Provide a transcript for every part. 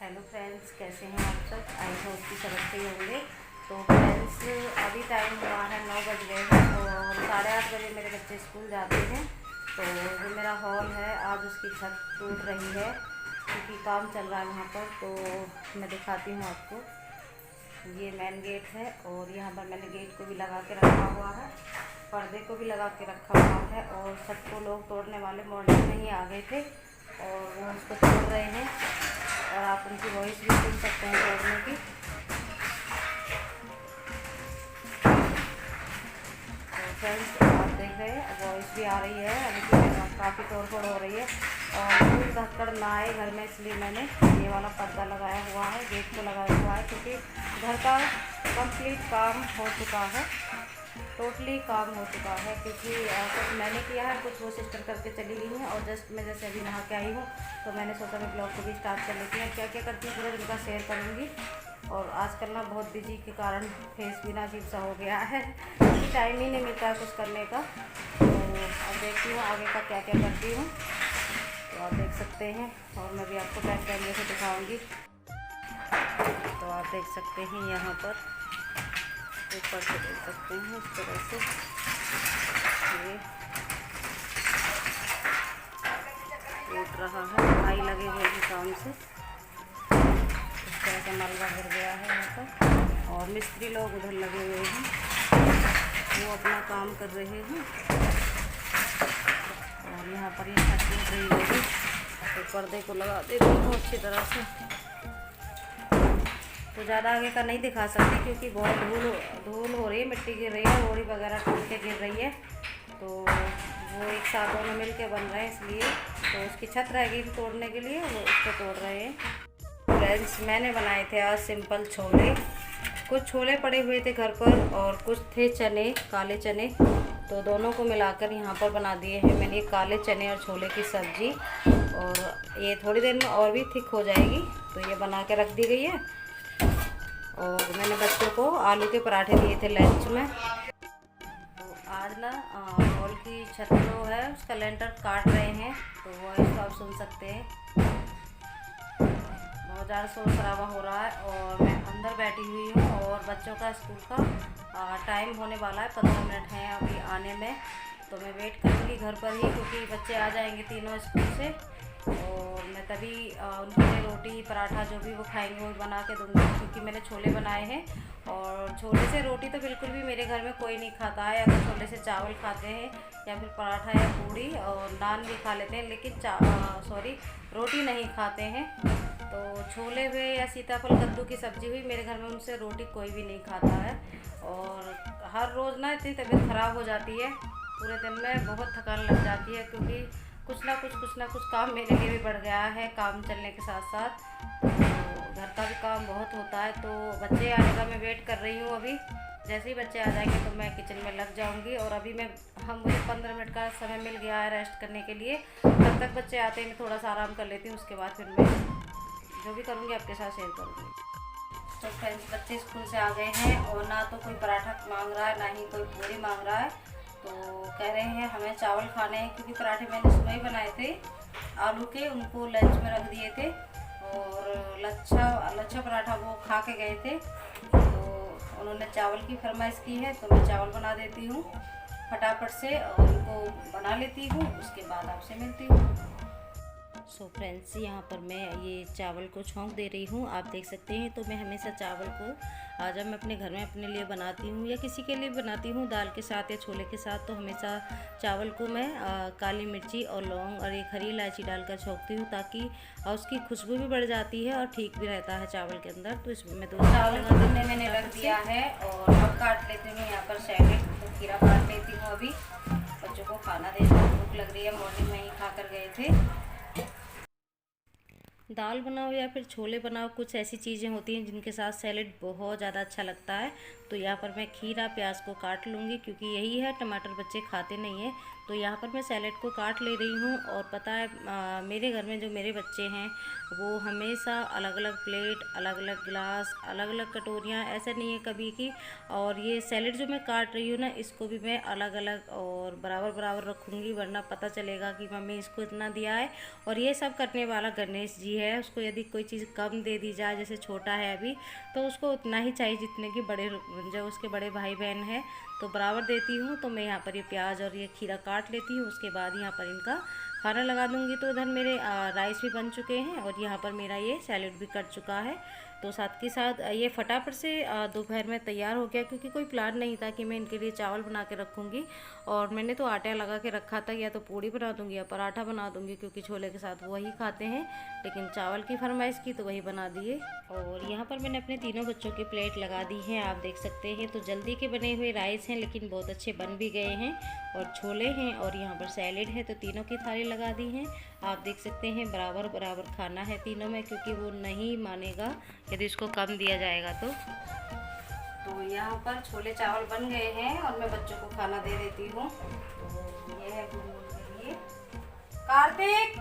Hello friends, कैसे हैं आप सब। आई होप कि सब अच्छे ही होंगे। तो फ्रेंड्स, अभी टाइम हुआ है 9 बज गए हैं और 8:30 बजे मेरे बच्चे स्कूल जाते हैं। तो जो मेरा हॉल है आज उसकी छत टूट रही है क्योंकि काम चल रहा है वहाँ पर। तो मैं दिखाती हूँ आपको। ये मेन गेट है और यहाँ पर मैंने गेट को भी लगा के रखा हुआ है, पर्दे को भी लगा के रखा हुआ है। और छत को लोग तोड़ने वाले मॉर्निंग में ही आ गए थे और वो उसको तोड़ रहे हैं और आप उनकी वॉइस भी सुन सकते हैं तोड़ने की। तो फ्रेंड्स, आप देख रहे हैं वॉइस भी आ रही है, अभी काफ़ी तोड़ फोड़ हो रही है और धूल धक्कड़ ना आए घर में, इसलिए मैंने ये वाला पर्दा लगाया हुआ है, गेट को लगाया हुआ है। क्योंकि घर का कंप्लीट काम हो चुका है, टोटली काम हो चुका है। क्योंकि कुछ मैंने किया है, कुछ वो सिस्टर करके चली गई हैं और जस्ट मैं जैसे अभी नहा के आई हूँ तो मैंने सोचा मैं ब्लॉग को भी स्टार्ट कर लेती हूँ। क्या क्या करती हूँ पूरे दिन का शेयर करूँगी। और आजकल ना बहुत बिजी के कारण फेस भी ना अजीब सा हो गया है, क्योंकि टाइम ही नहीं मिलता है कुछ करने का। तो अब देखती हूँ आगे का क्या क्या करती हूँ, तो आप देख सकते हैं और मैं भी आपको बैक कैमरे से दिखाऊँगी। तो आप देख सकते हैं यहाँ पर ऊपर से देख सकते हैं इस तरह से ये टूट रहा है, भाई लगे हुए हैं काम से। इस तरह से मलबा गिर गया है यहाँ पर और मिस्त्री लोग उधर लगे हुए हैं, वो अपना काम कर रहे हैं। और यहाँ पर ये छत टूट रही होगी तो पर्दे को लगा देती हूँ अच्छी तरह से। तो ज़्यादा आगे का नहीं दिखा सकती क्योंकि बहुत धूल हो रही है, मिट्टी गिर रही है, रोड़ी वगैरह टूट के गिर रही है। तो वो एक साथ दोनों मिल के बन रहे हैं, इसलिए तो उसकी छत रह गई थी तोड़ने के लिए, वो उसको तोड़ रहे हैं। फ्रेंड्स, मैंने बनाए थे आज सिंपल छोले। कुछ छोले पड़े हुए थे घर पर और कुछ थे चने, काले चने, तो दोनों को मिलाकर यहाँ पर बना दिए हैं मैंने काले चने और छोले की सब्ज़ी। और ये थोड़ी देर में और भी थिक हो जाएगी, तो ये बना के रख दी गई है। और मैंने बच्चों को आलू के पराठे दिए थे लंच में। तो आज ना हॉल की छत जो है उसका लेंटर काट रहे हैं, तो वॉइस आप सुन सकते हैं। बहुत ज़्यादा शोर शराबा हो रहा है और मैं अंदर बैठी हुई हूँ और बच्चों का स्कूल का टाइम होने वाला है, 15 मिनट हैं अभी आने में। तो मैं वेट करूँगी घर पर ही, क्योंकि बच्चे आ जाएंगे तीनों स्कूल से और मैं तभी उनके लिए रोटी पराठा जो भी वो खाएंगे वो बना के दूँगी। क्योंकि मैंने छोले बनाए हैं और छोले से रोटी तो बिल्कुल भी मेरे घर में कोई नहीं खाता है, या तो छोले से चावल खाते हैं या फिर पराठा या पूड़ी और नान भी खा लेते हैं, लेकिन रोटी नहीं खाते हैं। तो छोले हुए या सीताफल कद्दू की सब्ज़ी हुई, मेरे घर में उनसे रोटी कोई भी नहीं खाता है। और हर रोज़ ना इतनी तबीयत ख़राब हो जाती है, पूरे दिन में बहुत थकान लग जाती है, क्योंकि कुछ ना कुछ काम मेरे लिए भी बढ़ गया है काम चलने के साथ साथ। तो घर का भी काम बहुत होता है। तो बच्चे आने का मैं वेट कर रही हूँ। अभी जैसे ही बच्चे आ जाएंगे तो मैं किचन में लग जाऊँगी। और अभी मुझे 15 मिनट का समय मिल गया है रेस्ट करने के लिए। तब तक बच्चे आते हैं, मैं थोड़ा सा आराम कर लेती हूँ, उसके बाद फिर मैं जो भी करूँगी आपके साथ शेयर करूँगी। तो फ्रेंड्स, बच्चे स्कूल से आ गए हैं और ना तो कोई पराठा मांग रहा है ना ही कोई पूरी मांग रहा है। तो कह रहे हैं हमें चावल खाने हैं, क्योंकि पराठे मैंने सुबह ही बनाए थे आलू के, उनको लंच में रख दिए थे। और लच्छा पराठा वो खा के गए थे, तो उन्होंने चावल की फरमाइश की है, तो मैं चावल बना देती हूँ फटाफट से और उनको बना लेती हूँ, उसके बाद आपसे मिलती हूँ। सो फ्रेंड्स, यहाँ पर मैं ये चावल को छौंक दे रही हूँ, आप देख सकते हैं। तो मैं हमेशा चावल को जब मैं अपने घर में अपने लिए बनाती हूँ या किसी के लिए बनाती हूँ दाल के साथ या छोले के साथ, तो हमेशा चावल को मैं काली मिर्ची और लौंग और एक हरी इलायची डालकर छौंकती हूँ, ताकि उसकी खुशबू भी बढ़ जाती है और ठीक भी रहता है चावल के अंदर। तो इसमें मैं चावल भुनने मैंने रख दिया है और अब काट लेती हूँ यहाँ पर सैलेड। तो खीरा काट लेती हूँ, अभी बच्चों को खाना देती हूँ, भूख लग रही है, मॉर्निंग में ही खा कर गए थे। दाल बनाओ या फिर छोले बनाओ, कुछ ऐसी चीज़ें होती हैं जिनके साथ सैलेड बहुत ज़्यादा अच्छा लगता है। तो यहाँ पर मैं खीरा प्याज को काट लूँगी, क्योंकि यही है, टमाटर बच्चे खाते नहीं हैं, तो यहाँ पर मैं सैलेड को काट ले रही हूँ। और पता है मेरे घर में जो मेरे बच्चे हैं वो हमेशा अलग अलग प्लेट, अलग अलग गिलास, अलग अलग कटोरियाँ, ऐसा नहीं है कभी की। और ये सैलेड जो मैं काट रही हूँ ना, इसको भी मैं अलग अलग और बराबर बराबर रखूँगी, वरना पता चलेगा कि मम्मी इसको इतना दिया है। और ये सब करने वाला गणेश जी है। उसको यदि कोई चीज़ कम दे दी जाए, जैसे छोटा है अभी, तो उसको उतना ही चाहिए जितने की बड़े जो उसके बड़े भाई बहन हैं, तो बराबर देती हूँ। तो मैं यहाँ पर ये प्याज और ये खीरा काट लेती हूँ, उसके बाद यहाँ पर इनका खाना लगा दूँगी। तो उधर मेरे राइस भी बन चुके हैं और यहाँ पर मेरा ये सैलेड भी कट चुका है। तो साथ के साथ ये फटाफट से दोपहर में तैयार हो गया, क्योंकि कोई प्लान नहीं था कि मैं इनके लिए चावल बना के रखूँगी। और मैंने तो आटा लगा के रखा था, या तो पूड़ी बना दूँगी या पराठा बना दूँगी, क्योंकि छोले के साथ वही खाते हैं। लेकिन चावल की फरमाइश की तो वही बना दिए। और यहाँ पर मैंने अपने तीनों बच्चों की प्लेट लगा दी है, आप देख सकते हैं। तो जल्दी के बने हुए राइस हैं, लेकिन बहुत अच्छे बन भी गए हैं। और छोले हैं और यहाँ पर सैलेड है, तो तीनों की थाली लगा दी हैं। आप देख सकते हैं बराबर बराबर खाना है तीनों में, क्योंकि वो नहीं मानेगा यदि इसको कम दिया जाएगा तो यहाँ पर छोले चावल बन गए हैं और मैं बच्चों को खाना दे देती हूँ। तो ये है गुनगुन के लिए कार्तिक।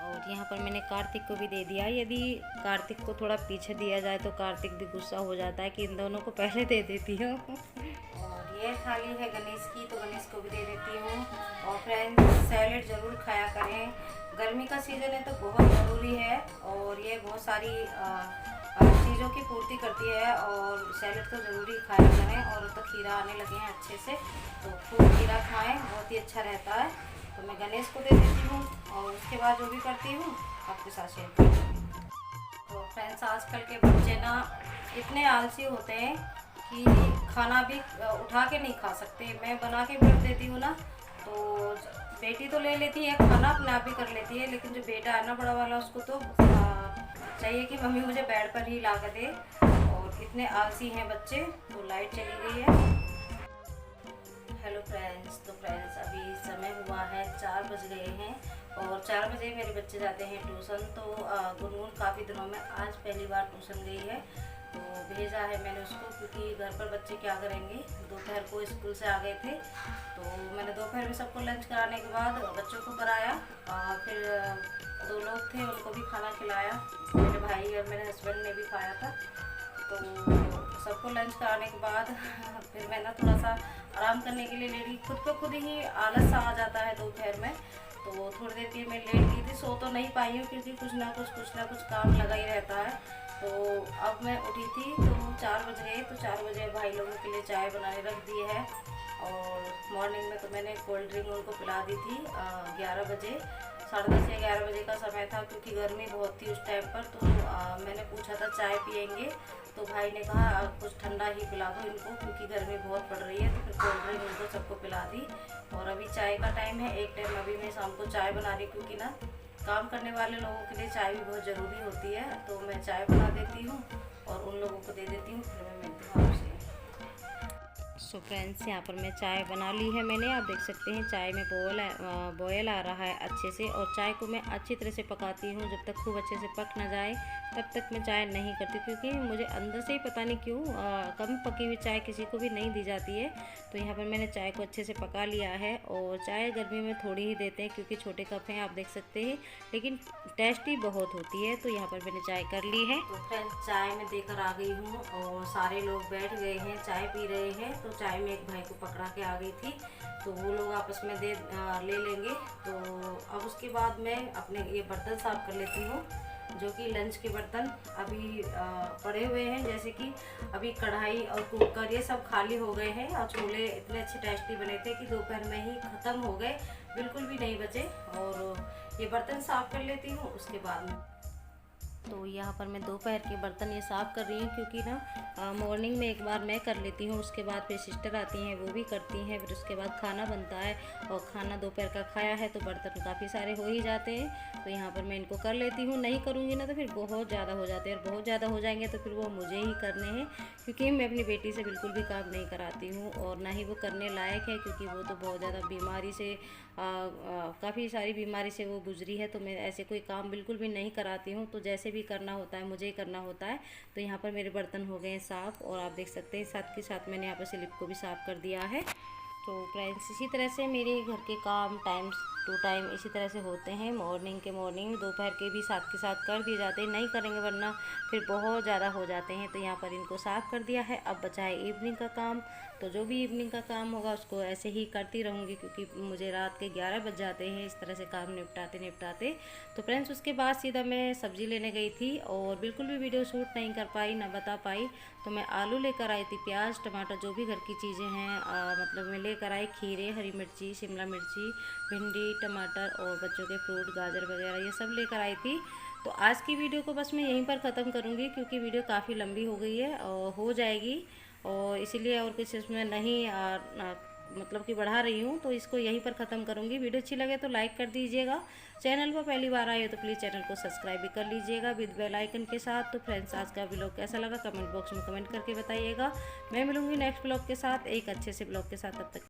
और यहाँ पर मैंने कार्तिक को भी दे दिया। यदि कार्तिक को थोड़ा पीछे दिया जाए तो कार्तिक भी गुस्सा हो जाता है कि इन दोनों को पहले दे देती हूँ। और ये थाली है गणेश की, तो गणेश को भी दे देती हूँ। और फ्रेंड्स, सैलेड ज़रूर खाया करें, गर्मी का सीज़न है तो बहुत ज़रूरी है। और ये बहुत सारी चीज़ों की पूर्ति करती है, और सैलेड तो ज़रूरी खाया करें। और तो खीरा आने लगे हैं अच्छे से, तो खूब खीरा खाएं, बहुत ही अच्छा रहता है। तो मैं गणेश को दे देती हूँ और उसके बाद जो भी करती हूँ आपके साथ शेयर करती हूँ। तो फ्रेंड्स, आजकल के बच्चे ना इतने आलसी होते हैं कि खाना भी उठा के नहीं खा सकते। मैं बना के भी रख देती हूँ ना, तो बेटी तो ले लेती है खाना, अपने आप ही कर लेती है। लेकिन जो बेटा है ना बड़ा वाला, उसको तो चाहिए कि मम्मी मुझे बेड पर ही ला कर दे। और इतने आलसी हैं बच्चे। तो लाइट चली गई है। हेलो फ्रेंड्स, तो फ्रेंड्स अभी समय हुआ है 4 बज गए हैं और 4 बजे मेरे बच्चे जाते हैं ट्यूशन। तो गुनगुन काफ़ी दिनों में आज पहली बार ट्यूशन गई है, तो भेजा है मैंने उसको, क्योंकि घर पर बच्चे क्या करेंगे। दोपहर को स्कूल से आ गए थे, तो मैंने दोपहर में सबको लंच कराने के बाद बच्चों को कराया। फिर 2 लोग थे, उनको भी खाना खिलाया। मेरे भाई और मेरे हस्बैंड ने भी खाया था। तो सबको लंच कराने के बाद फिर मैं ना थोड़ा सा आराम करने के लिए लेटी। खुद को खुद ही आलस सा आ जाता है दोपहर में, तो थोड़ी देर के मैं लेट गई थी। सो तो नहीं पाई हूँ, क्योंकि कुछ ना कुछ काम लगा ही रहता है। तो अब मैं उठी थी तो 4 बज गए। तो 4 बजे भाई लोगों के लिए चाय बनाने रख दी है। और मॉर्निंग में तो मैंने कोल्ड ड्रिंक उनको पिला दी थी 11 बजे, 10:30 या 11 बजे का समय था, क्योंकि गर्मी बहुत थी उस टाइम पर। तो मैंने पूछा था चाय पियेंगे, तो भाई ने कहा आप कुछ ठंडा ही पिला दो इनको, क्योंकि गर्मी बहुत पड़ रही है। तो फिर कोल्ड ड्रिंक उनको सबको पिला दी। और अभी चाय का टाइम है, एक टाइम अभी मैं शाम को चाय बना रही, क्योंकि ना काम करने वाले लोगों के लिए चाय भी बहुत ज़रूरी होती है। तो मैं चाय बना देती हूँ और उन लोगों को दे देती हूँ, फिर मैं मिलती हूँ आपसे। सो फ्रेंड्स, यहाँ पर मैं चाय बना ली है मैंने। आप देख सकते हैं चाय में बॉयल आ रहा है अच्छे से। और चाय को मैं अच्छी तरह से पकाती हूँ, जब तक खूब अच्छे से पक ना जाए तब तक मैं चाय नहीं करती, क्योंकि मुझे अंदर से ही पता नहीं क्यों कम पकी हुई चाय किसी को भी नहीं दी जाती है। तो यहाँ पर मैंने चाय को अच्छे से पका लिया है। और चाय गर्मी में थोड़ी ही देते हैं, क्योंकि छोटे कप हैं, आप देख सकते हैं, लेकिन टेस्टी बहुत होती है। तो यहाँ पर मैंने चाय कर ली है। तो फ्रेंड्स, चाय मैं देकर आ गई हूँ और सारे लोग बैठ गए हैं, चाय पी रहे हैं। तो चाय में एक भाई को पकड़ा के आ गई थी, तो वो लोग आपस में ले लेंगे। तो अब उसके बाद मैं अपने ये बर्तन साफ़ कर लेती हूँ, जो कि लंच के बर्तन अभी पड़े हुए हैं। जैसे कि अभी कढ़ाई और कुकर ये सब खाली हो गए हैं। और छोले इतने अच्छे टेस्टी बने थे कि दोपहर में ही ख़त्म हो गए, बिल्कुल भी नहीं बचे। और ये बर्तन साफ़ कर लेती हूँ उसके बाद में। तो यहाँ पर मैं दोपहर के बर्तन ये साफ़ कर रही हूँ, क्योंकि ना मॉर्निंग में एक बार मैं कर लेती हूँ, उसके बाद फिर सिस्टर आती हैं, वो भी करती हैं, फिर उसके बाद खाना बनता है। और खाना दोपहर का खाया है तो बर्तन काफ़ी सारे हो ही जाते हैं। तो यहाँ पर मैं इनको कर लेती हूँ। नहीं करूँगी ना तो फिर बहुत ज़्यादा हो जाते हैं, और बहुत ज़्यादा हो जाएंगे तो फिर वो मुझे ही करने हैं, क्योंकि मैं अपनी बेटी से बिल्कुल भी काम नहीं कराती हूँ। और ना ही वो करने लायक है, क्योंकि वो तो बहुत ज़्यादा बीमारी से काफ़ी सारी बीमारी से वो गुजरी है। तो मैं ऐसे कोई काम बिल्कुल भी नहीं कराती हूँ। तो जैसे भी करना होता है मुझे ही करना होता है। तो यहाँ पर मेरे बर्तन हो गए हैं साफ़, और आप देख सकते हैं साथ के साथ मैंने यहाँ पर स्लिप को भी साफ़ कर दिया है। तो फ्रेंड्स इसी तरह से मेरे घर के काम टाइम टू टाइम इसी तरह से होते हैं। मॉर्निंग में दोपहर के भी साथ के साथ कर दिए जाते हैं, नहीं करेंगे वरना फिर बहुत ज़्यादा हो जाते हैं। तो यहाँ पर इनको साफ़ कर दिया है। अब बचा है इवनिंग का काम, तो जो भी इवनिंग का काम होगा उसको ऐसे ही करती रहूँगी, क्योंकि मुझे रात के 11 बज जाते हैं इस तरह से काम निपटाते। तो फ्रेंड्स उसके बाद सीधा मैं सब्ज़ी लेने गई थी और बिल्कुल भी वीडियो शूट नहीं कर पाई, ना बता पाई। तो मैं आलू लेकर आई थी, प्याज टमाटर जो भी घर की चीज़ें हैं मतलब मैं लेकर आई, खीरे, हरी मिर्ची, शिमला मिर्ची, भिंडी, टमाटर और बच्चों के फ्रूट गाजर वगैरह ये सब लेकर आई थी। तो आज की वीडियो को बस मैं यहीं पर ख़त्म करूँगी, क्योंकि वीडियो काफ़ी लंबी हो गई है और हो जाएगी, और इसीलिए और कुछ इसमें नहीं मतलब कि बढ़ा रही हूँ। तो इसको यहीं पर ख़त्म करूँगी। वीडियो अच्छी लगे तो लाइक कर दीजिएगा, चैनल पर पहली बार आए हो तो प्लीज़ चैनल को सब्सक्राइब भी कर लीजिएगा विद बेल आइकन के साथ। तो फ्रेंड्स आज का व्लॉग कैसा लगा कमेंट बॉक्स में कमेंट करके बताइएगा। मैं मिलूँगी नेक्स्ट व्लॉग के साथ, एक अच्छे से व्लॉग के साथ। तब तक